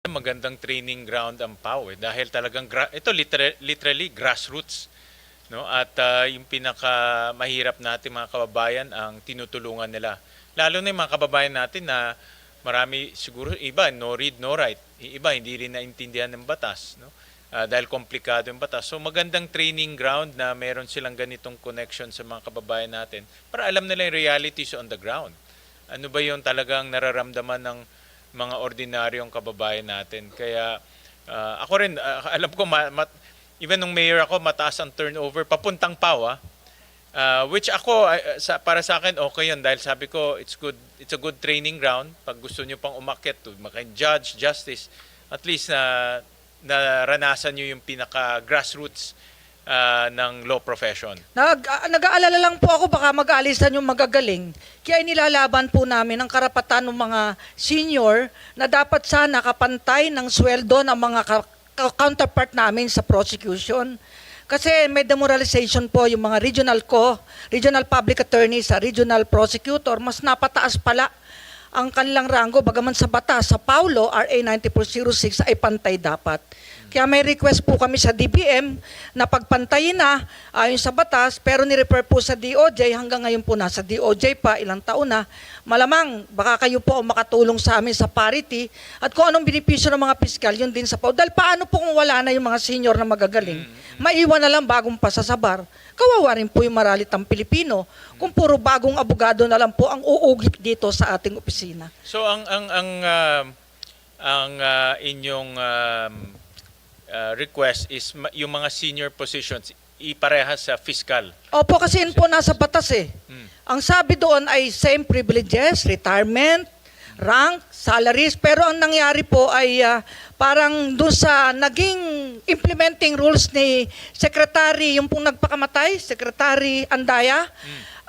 magandang training ground ang PAO dahil talagang ito literally grassroots, no? At yung pinaka mahirap natin mga kababayan ang tinutulungan nila. Lalo na yung mga kababayan natin na marami siguro iba no read no write, iba hindi rin naintindihan ng batas, no? Dahil komplikado yung batas. So magandang training ground na meron silang ganitong connection sa mga kababayan natin para alam nila yung realities on the ground. Ano ba yung talagang nararamdaman ng mga ordinaryong kababayan natin. Kaya ako rin, alam ko, even nung mayor ako, mataas ang turnover, papuntang PAO. Which ako, para sa akin, okay yun. Dahil sabi ko, it's a good training ground. Pag gusto nyo pang umakyat, maka-judge, justice, at least naranasan nyo yung pinaka-grassroots ng law profession. Nag-aalala lang po ako baka mag-aalisan yung magagaling. Kaya nilalaban po namin ang karapatan ng mga senior na dapat sana kapantay ng sweldo ng mga counterpart namin sa prosecution. Kasi may demoralization po yung mga regional public attorney sa regional prosecutor, mas napataas pala ang kanilang rango, bagaman sa batas, sa Paulo, RA 9406 ay pantay dapat. Kaya may request po kami sa DBM na pagpantayin na ayon sa batas, pero ni-refer po sa DOJ, hanggang ngayon po nasa DOJ pa, ilang taon na. Malamang, baka kayo po ang makatulong sa amin sa parity at kung anong benepisyo ng mga piskal, yun din sa Paulo. Dahil paano po kung wala na yung mga senior na magagaling? Maiwan na lang bagong pasasabar. Kawawa rin po yung maralitang Pilipino kung puro bagong abogado na lang po ang uugit dito sa ating opisina. So ang inyong request is yung mga senior positions iparehas sa fiscal. Opo, kasi yun po nasa batas eh. Ang sabi doon ay same privileges, retirement, rank, salaries, pero ang nangyari po ay parang doon sa naging implementing rules ni Secretary, yung pong nagpakamatay, Secretary Andaya,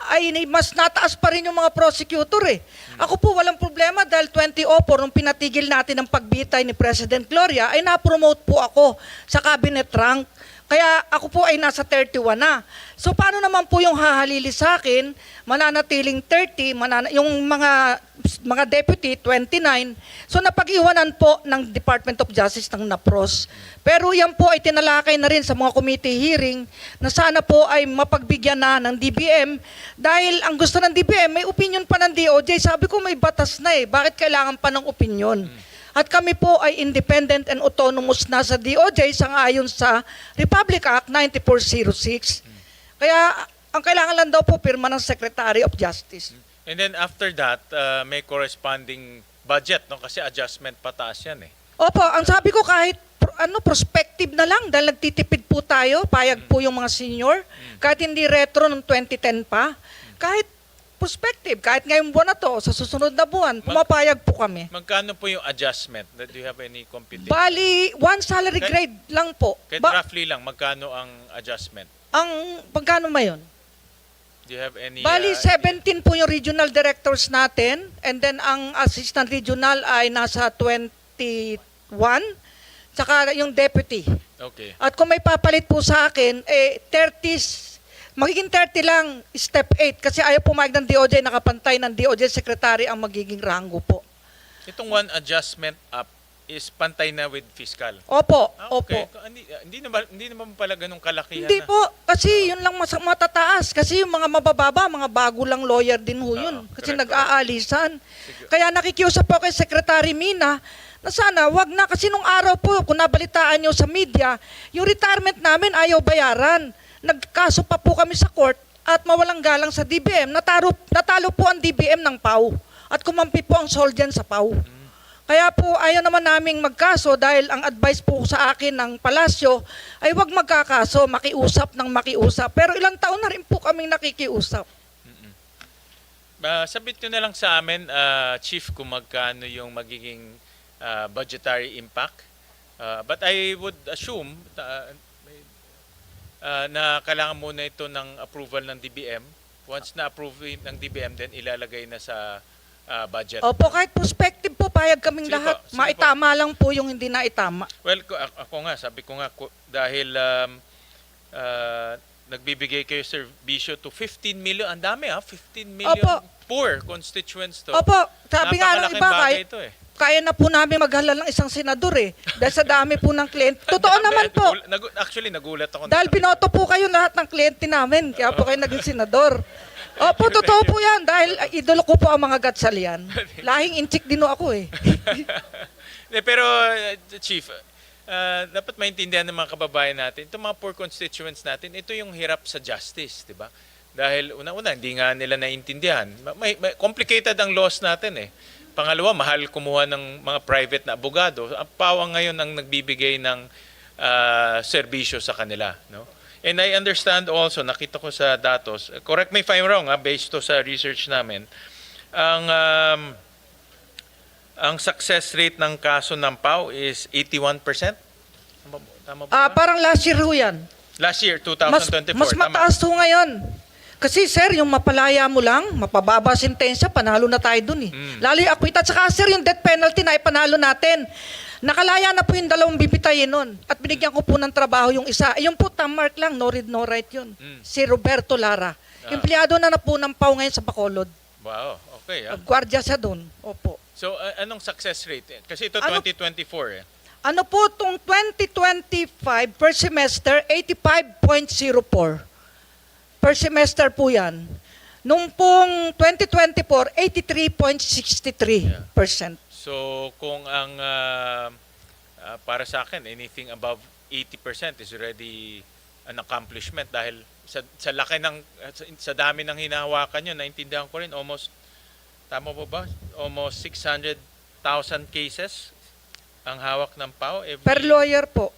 ay mas nataas pa rin yung mga prosecutor eh. Ako po walang problema dahil 2004 nung pinatigil natin ang pagbitay ni President Gloria ay na-promote po ako sa cabinet rank. Kaya ako po ay nasa 31 na. So paano naman po yung hahalili sa akin, mananatiling 30, yung mga deputy 29. So napag-iwanan po ng Department of Justice ng NAPROS. Pero yan po ay tinalakay na rin sa mga committee hearing na sana po ay mapagbigyan na ng DBM dahil ang gusto ng DBM may opinion pa ng DOJ. Sabi ko may batas na eh. Bakit kailangan pa ng opinion? At kami po ay independent and autonomous na sa DOJ sangayon sa Republic Act 9406. Kaya ang kailangan lang daw po pirma ng Secretary of Justice. And then after that, may corresponding budget, no? Kasi adjustment pataas yan eh. Opo, ang sabi ko kahit prospective na lang dahil nagtitipid po tayo, payag po yung mga senior, kahit hindi retro ng 2010 pa, kahit prospective, kahit ngayong buwan na to, sa susunod na buwan, pumapayag po kami. Magkano po yung adjustment? Do you have any computation? Bali, one salary grade lang po. Kahit roughly lang, magkano ang adjustment? Pagkano ba yun? Do you have any... Bali, 17 po yung regional directors natin, and then ang assistant regional ay nasa 21, tsaka yung deputy. Okay. At kung may papalit po sa akin, 30, magiging 30 lang, step 8, kasi ayaw pumayag ng DOJ, nakapantay ng DOJ secretary ang magiging rango po. Itong one adjustment up is pantay na with fiscal. Opo, Okay. opo. Hindi naman pala ganun kalakihan Hindi na. po, kasi yun lang matataas. Kasi yung mga mabababa, mga bago lang lawyer din ho yun. Kasi correct. nag-aalisan. Kaya nakikiusap po kay Secretary Mina na sana wag na. Kasi nung araw po, kung nabalitaan nyo sa media, yung retirement namin ayaw bayaran. Nagkaso pa po kami sa court at mawalang galang sa DBM. Natalo po ang DBM ng PAO. At kumampi po ang Soldian sa PAO. Kaya po ayaw naman naming magkaso dahil ang advice po sa akin ng palasyo ay wag magkakaso, makiusap ng makiusap. Pero ilang taon na rin po kaming nakikiusap. Sabit nyo na lang sa amin, Chief, kung magkano yung magiging budgetary impact. But I would assume na kailangan muna ito ng approval ng DBM. Once na-approve ng DBM, then ilalagay na sa budget. Opo, kahit prospective po, payag kaming Sige lahat. po, sige Maitama lang po yung hindi naitama. Well, ako nga, sabi ko nga, dahil nagbibigay kayo serbisyo to 15 million, ang dami 15 million Opo. poor constituents to. Opo, sabi nga ng Napakalaking iba, bagay kahit ito eh. kaya na po namin maghalal ng isang senador eh. Dahil sa dami po ng kliyente. Totoo naman po. Actually, nagulat ako. Dahil binoto po kayo lahat ng kliyente namin. Kaya po kayo naging senador. Opo, totoo po yan. Dahil idolo ko po ang mga gatsalian. Lahing inchik din ako eh. Pero, Chief, dapat maintindihan ng mga kababayan natin, itong mga poor constituents natin, ito yung hirap sa justice, di ba? Dahil una-una, hindi nga nila naiintindihan. May complicated ang laws natin eh. Pangalawa, mahal kumuha ng mga private na abogado. Ang PAW ngayon ang nagbibigay ng serbisyo sa kanila. No? And I understand also, nakita ko sa datos, correct me if I'm wrong, based to sa research namin, ang success rate ng kaso ng PAW is 81%. Tama ba? Parang last year ho yan. Last year, 2024. Mas mataas ho ngayon. Kasi sir, yung mapalaya mo lang, mapababa sentensya, panalo na tayo dun eh. Lalo yung acquittal. Saka sir, yung death penalty na ipanalo natin. Nakalaya na po yung 2 bibitayin nun. At binigyan ko po ng trabaho yung isa. Yung po, tamark lang, no read, no write yun. Si Roberto Lara. Empleyado na po ng PAW ngayon sa Bacolod. Wow, okay. Gwardiya siya dun. Opo. So, anong success rate? Kasi ito Ano- 2024 eh. Ano po itong 2025 per semester, 85.04. Per semester po yan. Nung pong 2024, 83.63%. So, kung ang para sa akin, anything above 80% is already an accomplishment dahil sa laki ng, sa dami ng hinahawakan nyo, naintindihan ko rin, tama po ba? Almost 600,000 cases ang hawak ng PAW. Per lawyer po.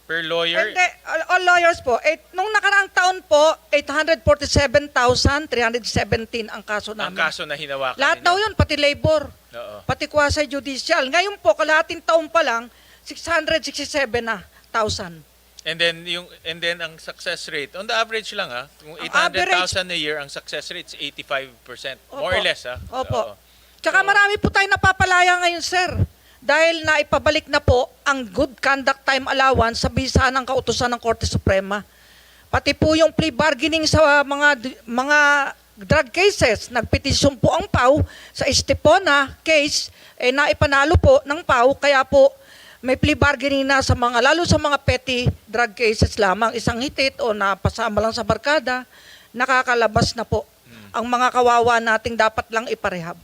Per lawyer? Hindi, all lawyers po. Nung nakaraang taon po, 847,317 ang kaso Ang namin. kaso na hinawakan Lahat ninyo. daw yun, pati labor, Oo. pati quasi-judicial. Ngayon po, kalahating taon pa lang, 667,000. And then ang success rate, on the average lang kung Ang 800,000 a year, ang success rate is 85%. More or less Opo. Oo. Tsaka marami po tayo napapalaya ngayon, sir. Dahil naipabalik na po ang good conduct time allowance sa bisa ng kautusan ng Korte Suprema. Pati po yung plea bargaining sa mga drug cases. Nagpetisyon po ang PAW sa Estepona case, naipanalo po ng PAW, kaya po may plea bargaining na sa mga, lalo sa mga petty drug cases lamang, isang hitit o napasama lang sa barkada, nakakalabas na po ang mga kawawa nating dapat lang iparehab.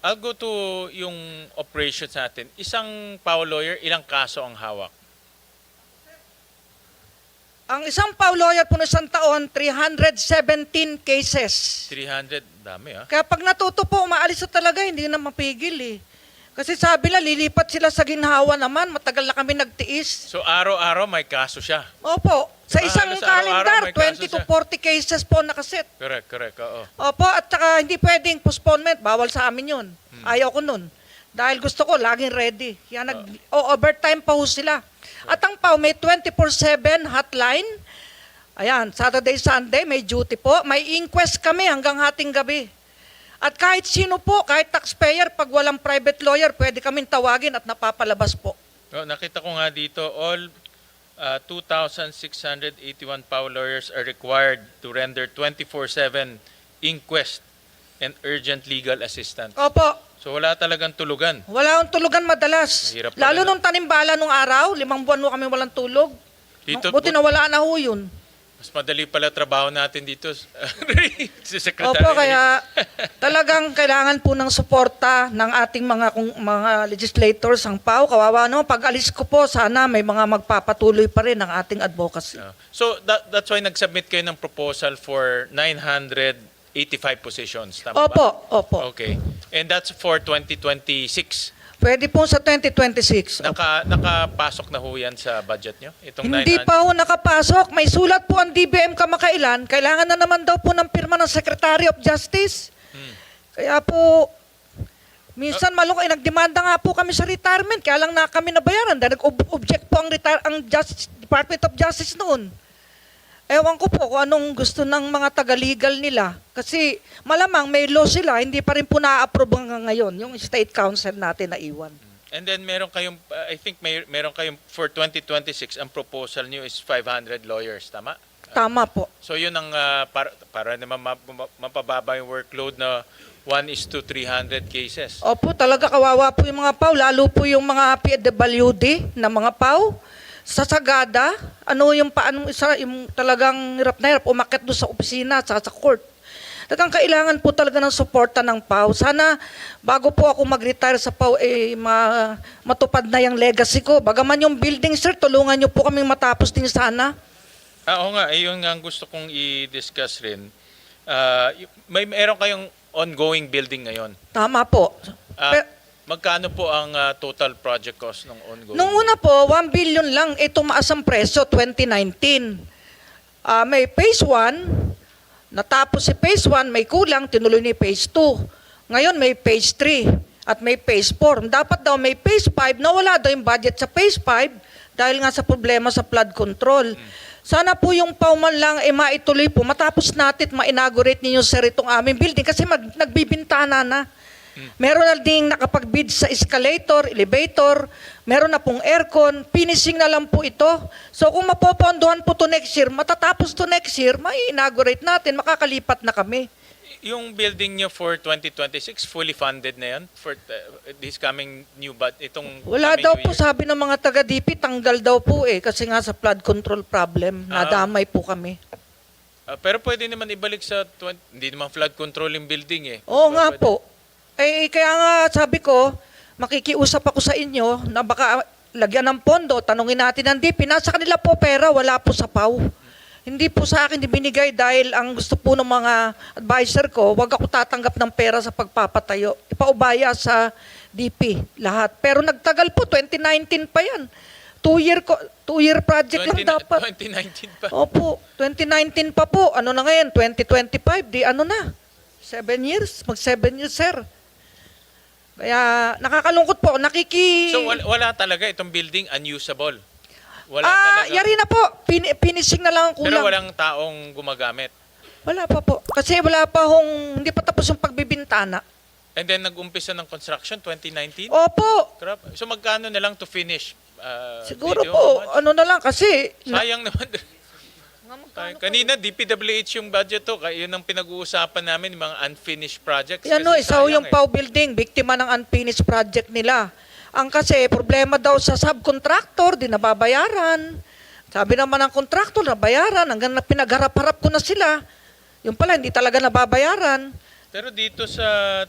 I'll go to yung operations natin. Isang PAW lawyer, ilang kaso ang hawak? Ang isang PAW lawyer po na isang taon, 317 cases. 300, dami Kaya pag natuto po, umaalis na talaga, hindi na mapigil eh. Kasi sabi na, lilipat sila sa ginhawa naman, matagal na kami nagtiis. So araw-araw may kaso siya. Opo, sa Diba? isang Halos araw-araw calendar, may kaso 20 to siya. 40 cases po nakaset. Correct, oo. Opo, at saka hindi pwedeng postponement, bawal sa amin yun. Ayaw ko nun. Dahil gusto ko, laging ready. Kaya overtime pa ho sila. At ang PAW may 24/7 hotline. Ayan, Saturday, Sunday, may duty po. May inquest kami hanggang hating gabi. At kahit sino po, kahit taxpayer, pag walang private lawyer, pwede kaming tawagin at napapalabas po. Oh, nakita ko nga dito, all 2,681 PAW lawyers are required to render 24/7 inquest and urgent legal assistance. Opo, So wala talagang tulugan. wala akong tulugan madalas. Mahirap pala Lalo na. nung tanimbala nung araw, 5 buwan mo kami walang tulog. Dito Buti na wala na ho yun. Mas madali pala trabaho natin dito. Si Secretary. Opo, kaya talagang kailangan po ng suporta ng ating mga legislators, ang PAW. Kawawa no, pag alis ko po, sana may mga magpapatuloy pa rin ang ating advocacy. So that's why nag-submit kayo ng proposal for 985 positions. Tama Opo, ba? opo. Okay. And that's for 2026. Pwede po sa 2026. Opo. Nakapasok na ho yan sa budget nyo? Itong Hindi 900? pa ho nakapasok. May sulat po ang DBM kamakailan. Kailangan na naman daw po ng pirma ng Secretary of Justice. Kaya po, minsan malungkot, nagdemanda nga po kami sa retirement. Kaya lang na kami nabayaran dahil nag-object po ang Department of Justice noon. Ewan ko po kung anong gusto ng mga taga-legal nila. Kasi malamang may law sila, hindi pa rin po na-approve hanggang ngayon, yung State Council natin na iwan. And then meron kayong, I think meron kayong for 2026, ang proposal niyo is 500 lawyers, tama? Tama po. So yun ang para naman mapababa yung workload na 1:300 cases. Opo, talaga kawawa po yung mga PAW, lalo po yung mga PWD na mga PAW. Sa Sagada, ano yung paano isa, yung talagang hirap na hirap, umakyat doon sa opisina, sa court. Talagang kailangan po talaga ng suporta ng PAW. Sana bago po ako mag-retire sa PAW, matupad na yung legacy ko. Bagaman yung building, sir, tulungan niyo po kaming matapos din sana. Oo nga, ayun nga ang gusto kong i-discuss rin. Meron kayong ongoing building ngayon. Tama po. Magkano po ang total project cost ng ongoing? Nung una po, 1 billion lang, tumaas ang presyo 2019. May phase 1, natapos si phase 1, may kulang, tinuloy ni phase 2. Ngayon may phase 3 at may phase 4. Dapat daw may phase 5, nawala daw yung budget sa phase 5 dahil nga sa problema sa flood control. Sana po yung pauman lang maituloy po, matapos natin ma-inaugurate ninyo sir itong aming building kasi nagbibintana na. Meron na ding nakapag-bid sa escalator, elevator, meron na pong aircon, finishing na lang po ito. So kung mapopondohan po to next year, matatapos to next year, ma-inaugurate natin, makakalipat na kami. Yung building nyo for 2026, fully funded na yan? For this coming new itong Wala coming daw new po, year? sabi ng mga taga-DP, tanggal daw po kasi nga sa flood control problem, nadamay po kami. Pero pwede naman ibalik sa, hindi naman flood control yung building eh. Oo Diba nga pwede? po. Kaya nga sabi ko, makikiusap ako sa inyo na baka lagyan ng pondo, tanungin natin ng DP, nasa kanila po pera, wala po sa PAW. Hindi po sa akin binigay dahil ang gusto po ng mga advisor ko, wag ako tatanggap ng pera sa pagpapatayo. Ipaubaya sa DP lahat. Pero nagtagal po, 2019 pa yan. 2-year project lang dapat. 2019 pa. Opo, 2019 pa po. Ano na ngayon? 2025, di ano na? 7 years? Mag 7 years, sir. Kaya nakakalungkot po. So wala talaga itong building unusable? Wala talaga? Yari na po. Finishing na lang ang kulang. Pero walang taong gumagamit? Wala pa po. Kasi hindi pa tapos yung pagbibintana. And then nag-umpisa ng construction 2019? Opo. Crap. So magkano na lang to finish? Siguro Video, po, how much? ano na lang kasi. Sayang naman. Kanina, DPWH yung budget to. Yun ang pinag-uusapan namin, yung mga unfinished projects. Yan Kasi isa sayang yung PAW building, biktima ng unfinished project nila. Ang kasi, problema daw sa subcontractor, di nababayaran. Sabi naman ng contractor, nabayaran. Hanggang na pinagharap-harap ko na sila. Yung pala, hindi talaga nababayaran. Pero dito sa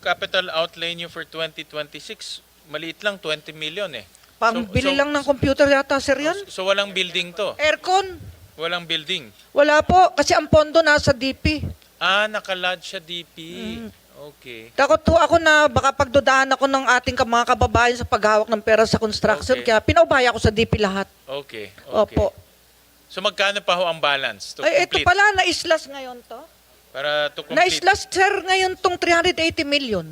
capital outlay nyo for 2026, maliit lang, 20 million eh. Pambili lang ng computer yata, sir, yan. So walang building to? Aircon. Walang building? Wala po, kasi ang pondo nasa DP. Nakalodge sa DP. Okay. Takot po ako na baka pagdudahan ako ng ating mga kababayan sa paghawak ng pera sa construction, Okay. kaya pinaubaya ko sa DP lahat. Okay. Opo. So magkano pa ho ang balance to Ay, ito complete? pala, na-islas ngayon to. Para to complete? Na-islas, sir, ngayon tong 380 million.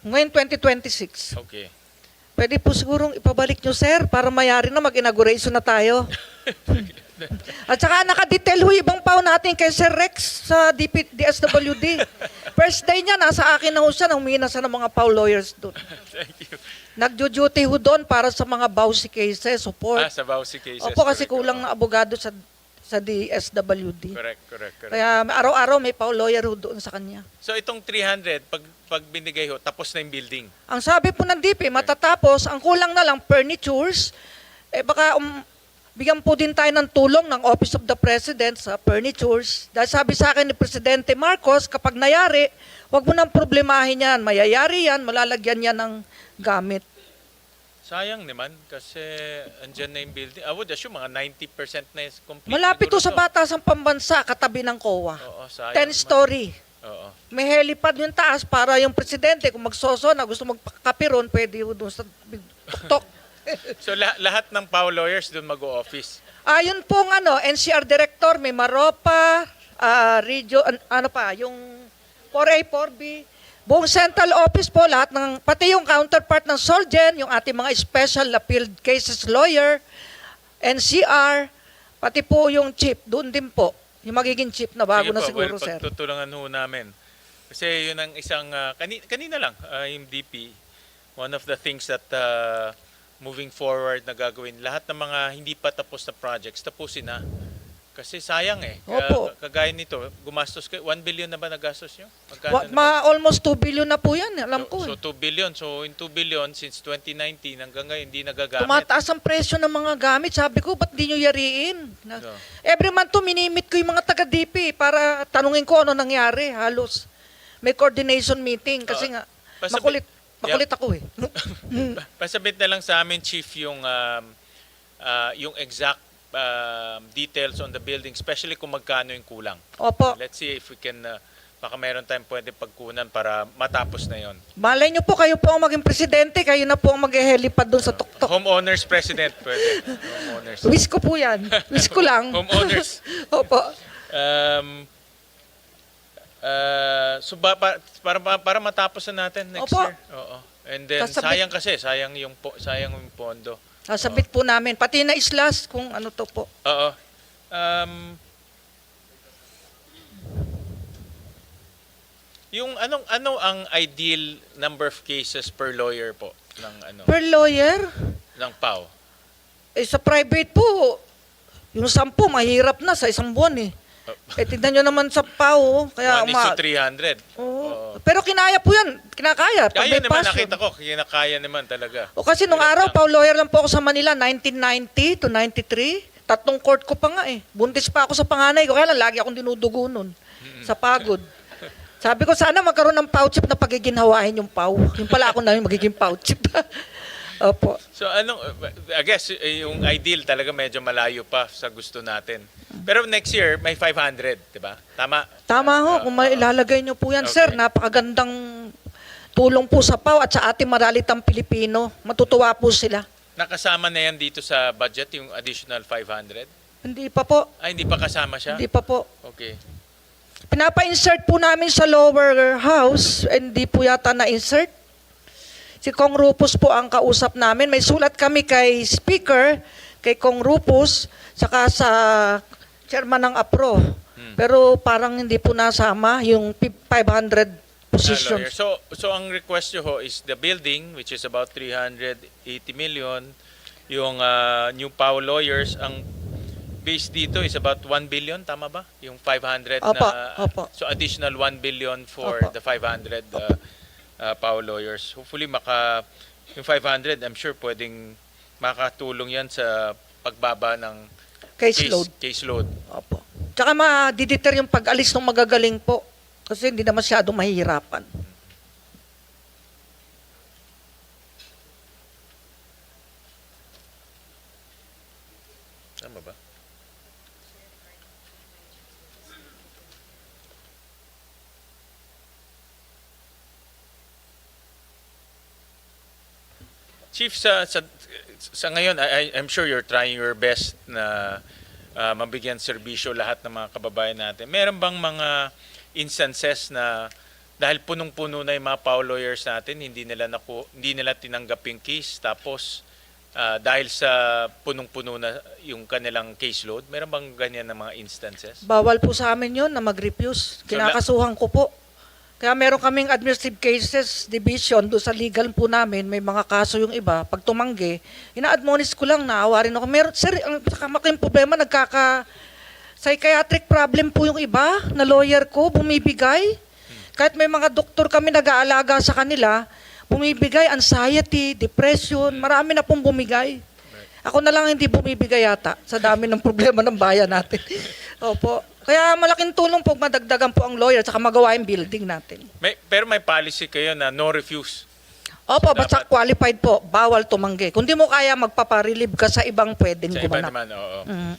Ngayon 2026. Okay. Pwede po sigurong ipabalik nyo, sir, para mayari na mag-inauguration na tayo. At saka nakadetail ho ibang PAW natin kay Sir Rex sa DSWD. First day niya, nasa akin na ho siya, humina sa ng mga PAW lawyers doon. Thank you. Nagjo-duty ho doon para sa mga BAUSI cases, support. Sa Bausi cases. Opo, kasi correct. kulang na abogado sa DSWD. Correct. Kaya araw-araw may PAW lawyer ho doon sa kanya. So itong 300, pag binigay ho, tapos na yung building. Ang sabi po ng DP, matatapos, ang kulang na lang furnitures, baka bigyan po din tayo ng tulong ng Office of the President sa furnitures. Dahil sabi sa akin ni Presidente Marcos, kapag nayari, wag mo nang problemahin yan. Mayayari yan, malalagyan yan ng gamit. Sayang naman kasi andyan na yung building. I would assume mga 90% na is complete. Malapit to siguro sa Batasang Pambansa, katabi ng COA. Oo, sayang 10 naman. story. Oo. May helipad yung taas para yung Presidente, kung magsoso na gusto magpakapiron, pwede yun doon sa tuktok. So lahat ng PAW lawyers doon mag-o-office. Yun pong NCR Director, may Maropa, yung 4A, 4B, buong central office po, lahat pati yung counterpart ng Solgen, yung ating mga special appeal cases lawyer, NCR, pati po yung chief, doon din po. Yung magiging chief na bago Sige na po, siguro, sir. pagtutulungan ho namin. Kasi yun ang isang, kanina lang, yung DP, one of the things that moving forward na gagawin, lahat ng mga hindi pa tapos na projects, tapusin na. Kasi sayang eh. Opo. Kagaya nito, gumastos kayo. 1 billion na ba nagastos nyo? Magkano na ba? Almost 2 billion na po yan, alam ko. So 2 billion. So in 2 billion, since 2019 hanggang ngayon, hindi nagagamit. Tumataas ang presyo ng mga gamit. Sabi ko, ba't di nyo yariin? No. Every month to, minimit ko yung mga taga-DP para tanungin ko ano nangyari. Halos may coordination meeting kasi nga pasabi- makulit ako eh. Pasabit na lang sa amin, Chief, yung exact details on the building, especially kung magkano yung kulang. Opo. Let's see if we can, baka meron tayong pwede pagkunan para matapos na yon. Malay nyo po, kayo po ang maging presidente, kayo na po ang mag-helipad doon sa tuktok. Homeowners president, pwede. Homeowners. Wish ko po yan. Wish ko lang. Homeowners. Opo. So para matapos na natin next Opo. year. Oo. And then Sasabit- sayang yung pondo. Sasabit po namin. Pati na islas kung ano to po. Oo. Yung ano ang ideal number of cases per lawyer po Per lawyer, ng PAO? sa private po, yung 10, mahirap na sa isang buwan eh. Tignan nyo naman sa PAO. Kaya 1:300. Oo. Pero kinaya po yan. Kinakaya. Pag Kaya may naman, passion. nakita ko, kinakaya naman talaga. O kasi nung araw, PAO lawyer lang po ako sa Manila, 1990 to 93. 3 court ko pa nga eh. Buntis pa ako sa panganay ko. Kaya lang, lagi akong dinudugo nun. Sa pagod. Sabi ko, sana magkaroon ng PAO chip na pagiginhawain yung PAO. Yung pala ako na yung magiging PAO chip. Opo. So I guess yung ideal talaga medyo malayo pa sa gusto natin. Pero next year may 500, 'di ba? Tama. Tama ho, kung mailalagay nyo po yan, Okay. sir. Napakagandang tulong po sa PAO at sa ating maralitang Pilipino. Matutuwa po sila. Nakasama na yan dito sa budget yung additional 500? Hindi pa po. Ay, hindi pa kasama siya? Hindi pa po. Okay. Pinapa-insert po namin sa lower house, hindi po yata na-insert. Si Kong Rupus po ang kausap namin. May sulat kami kay Speaker, kay Kong Rupus, saka sa chairman ng APRO. Pero parang hindi po nasama yung 500 Lawyer. positions. So ang request nyo ho is the building, which is about 380 million. Yung new PAO lawyers, ang base dito is about 1 billion, tama ba? Yung 500 Opo, na... opo. So additional 1 billion for Opo. the 500 PAO lawyers. Hopefully yung 500, I'm sure pwedeng makatulong yan sa pagbaba ng caseload. Opo. Tsaka ma-deter yung pag-alis ng magagaling po. Kasi hindi na masyadong mahihirapan. Tama ba? Chief, sa ngayon, I'm sure you're trying your best na mabigyan serbisyo lahat ng mga kababayan natin. Meron bang mga instances na dahil punong-puno na yung mga PAO lawyers natin, hindi nila tinanggap yung case, tapos dahil sa punong-puno na yung kanilang caseload, meron bang ganyan na mga instances? Bawal po sa amin yun na mag-refuse. Kinakasuhan ko po. Kaya meron kaming administrative cases division doon sa legal po namin. May mga kaso yung iba. Pag tumanggi, ina-admonish ko lang, naawa rin ako. Sir, ang sakamaking problema, psychiatric problem po yung iba na lawyer ko, bumibigay. Kahit may mga doktor kami nag-aalaga sa kanila, bumibigay, anxiety, depression, marami na pong bumigay. Ako na lang hindi bumibigay yata sa dami ng problema ng bayan natin. Opo. Kaya malaking tulong po madagdagan po ang lawyer at magawa yung building natin. Pero may policy kayo na no refuse. Opo, Dapat- basta qualified po, bawal tumanggi. Kung di mo kaya, magpaparelieve ka sa ibang pwedeng Sa iba gumanap. naman, oo. Mm.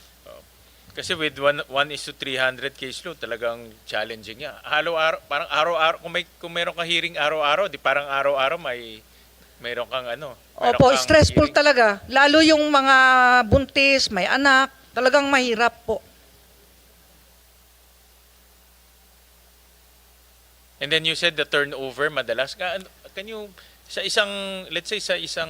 Kasi with 1:300 caseload, talagang challenging niya. Araw-araw, parang araw-araw, kung mayroon kang hearing araw-araw, di parang araw-araw mayroon kang mayroon Opo, kang stressful hearing. talaga. Lalo yung mga buntis, may anak, talagang mahirap po. And then you said the turnover madalas. Can you, let's say sa isang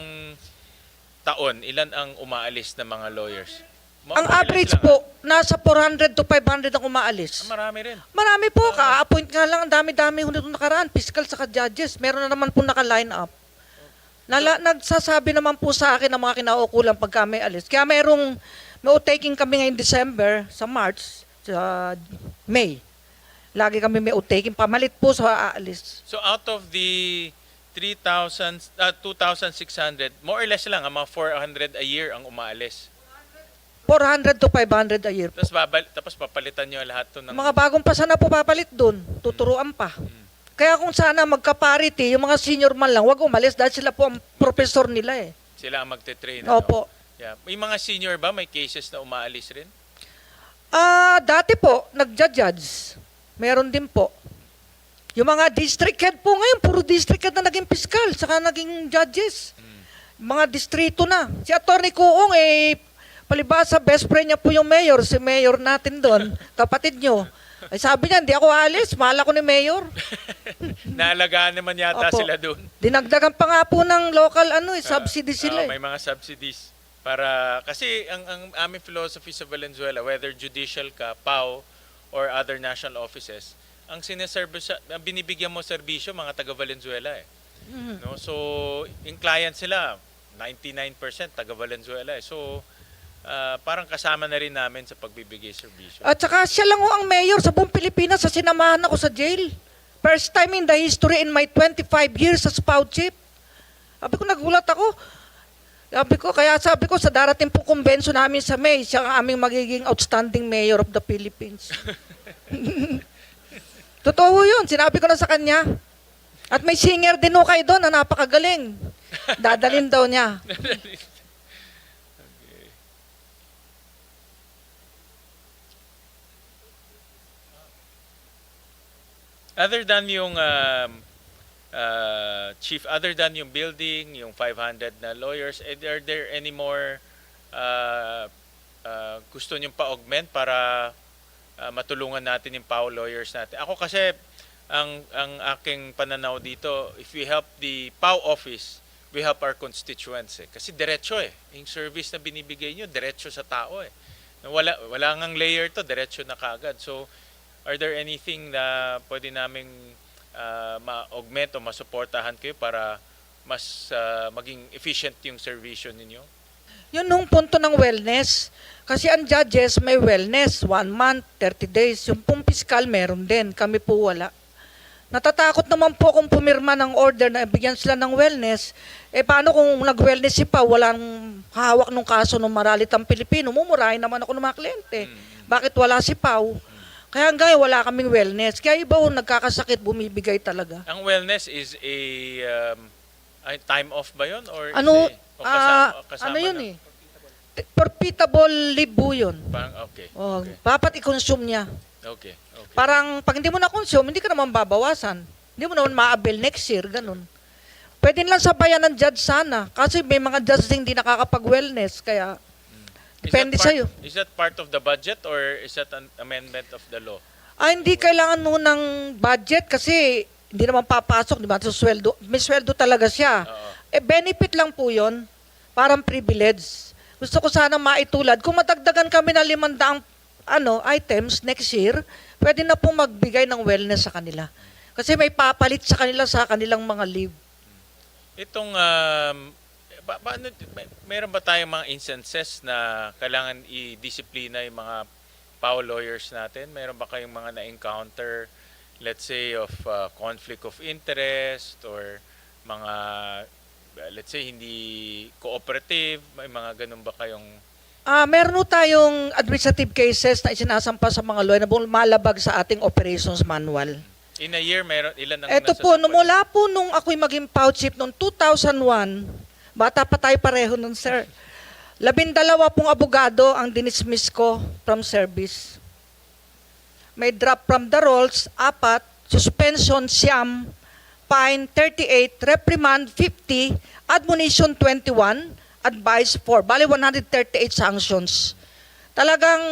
taon, ilan ang umaalis na mga lawyers? Ang Ilan average sila nga? po, nasa 400 to 500 ang umaalis. Marami rin. Marami po, ka-appoint nga lang, ang dami-dami nung nakaraan, fiscal saka judges. Meron na naman po naka-line up. Nagsasabi naman po sa akin ng mga kinaukulan pagka may alis. Kaya May taking kami ngayon December, sa March, sa May. Lagi kami may taking. Pamalit po sa aalis. So out of the 2,600, more or less lang, ang mga 400 a year ang umaalis. 400 to 500 a year. Tapos papalitan nyo lahat to ng... Mga bagong pasa na po papalit doon. Tuturuan pa. Kaya kung sana magka-parity, yung mga senior man lang, wag umalis dahil sila po ang professor nila eh. Sila ang magte-train. Opo. Yeah. May mga senior ba? May cases na umaalis rin? Dati po, nagja-judge. Meron din po. Yung mga district head po ngayon, puro district head na naging piskal, saka naging judges. Mga distrito na. Si Atty. Kuong palibasa, best friend niya po yung mayor, si mayor natin doon, kapatid nyo. Ay sabi niya, hindi ako alis, mahal ako ni mayor. Naalagaan naman yata Opo. sila doon. Dinagdagan pa nga po ng local subsidy sila. May mga subsidies. Kasi ang aming philosophy sa Valenzuela, whether judicial ka, PAO, or other national offices, ang binibigyan mo serbisyo mga taga Valenzuela eh. No? So, yung client sila 99% taga Valenzuela eh. So, parang kasama na rin namin sa pagbibigay serbisyo. At saka siya lang ang mayor sa buong Pilipinas sa sinamahan ako sa jail. First time in the history in my 25 years as PAO chief. Sabi ko, nagulat ako. Sabi ko, sa darating pong konbensyon namin sa May, siya ang aming magiging outstanding mayor of the Philippines. Totoo yun, sinabi ko na sa kanya. At may singer din kayo doon na napakagaling. Dadalin daw niya. Other than yung chief, other than yung building, yung 500 na lawyers, are there any more gusto nyong pa-augment para matulungan natin yung PAO lawyers natin? Ako kasi, ang aking pananaw dito, if we help the PAO office, we help our constituents eh. Kasi diretso eh. Yung service na binibigay nyo, diretso sa tao eh. Wala ngang layer to, diretso na kaagad. So, are there anything na pwede naming ma-augment o masuportahan kayo para mas maging efficient yung servisyo ninyo? Yun nung punto ng wellness. Kasi ang judges may wellness, 1 month, 30 days. Yung pong fiscal meron din, kami po wala. Natatakot naman po kung pumirma ng order na bigyan sila ng wellness. Paano kung nag-wellness si Pao, walang hawak ng kaso ng maralitang Pilipino, mumurahin naman ako ng mga kliyente. Bakit wala si Pao? Kaya hanggang wala kaming wellness. Kaya iba nagkakasakit, bumibigay talaga. Ang wellness is ay time off ba yun? Or Ano, kasama ano yun na? Profitable leave po yun. Okay. Dapat i-consume niya. Okay. Parang pag hindi mo na-consume, hindi ka naman babawasan. Hindi mo naman ma-avail next year, ganun. Pwede lang sabayan ng judge sana. Kasi may mga judge hindi nakakapag-wellness. Kaya, depende sa'yo. Is that part of the budget or is that an amendment of the law? Hindi kailangan nun ng budget kasi hindi naman papasok, di ba? So, sweldo. May sweldo talaga siya. Benefit lang po yun. Parang privilege. Gusto ko sana maitulad. Kung madagdagan kami na 500 items next year, pwede na po magbigay ng wellness sa kanila. Kasi may papalit sa kanila sa kanilang mga leave. Itong, meron ba tayong mga instances na kailangan i-disiplina yung mga PAO lawyers natin? Meron ba kayong mga na-encounter, let's say, of conflict of interest or mga, let's say, hindi cooperative? May mga ganun ba kayong... Meron tayong administrative cases na isinasampa sa mga lawyer na malabag sa ating operations manual. In a year, ilan ang Ito po, mula po nung ako'y maging PAO chief noong 2001, bata pa tayo pareho nun, sir. 12 pong abogado ang dinismiss ko from service. May drop from the rolls, 4, suspension, 9, fine, 38, reprimand, 50, admonition, 21, advice 4. Bali, 138 sanctions. Talagang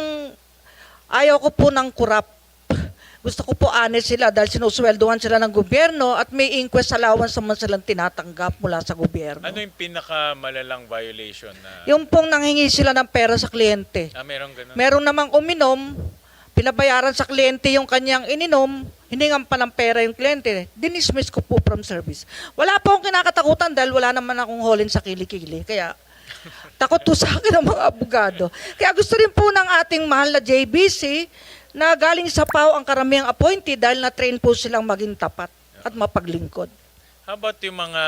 ayaw ko po ng corrupt. Gusto ko po honest sila dahil sinusweldohan sila ng gobyerno at may inquest allowance naman silang tinatanggap mula sa gobyerno. Ano yung pinakamalalang violation na... Yung pong nanghingi sila ng pera sa kliyente. Meron ganun? Meron namang uminom, pinabayaran sa kliyente yung kanyang ininom, hiningan pa ng pera yung kliyente. Dinismiss ko po from service. Wala po akong kinakatakutan dahil wala naman akong holin sa kilikili. Kaya Takot to sa akin ang mga abogado. Kaya gusto rin po ng ating mahal na JBC na galing sa PAO ang karamihang appointee dahil na-train po silang maging tapat at mapaglingkod. How about yung mga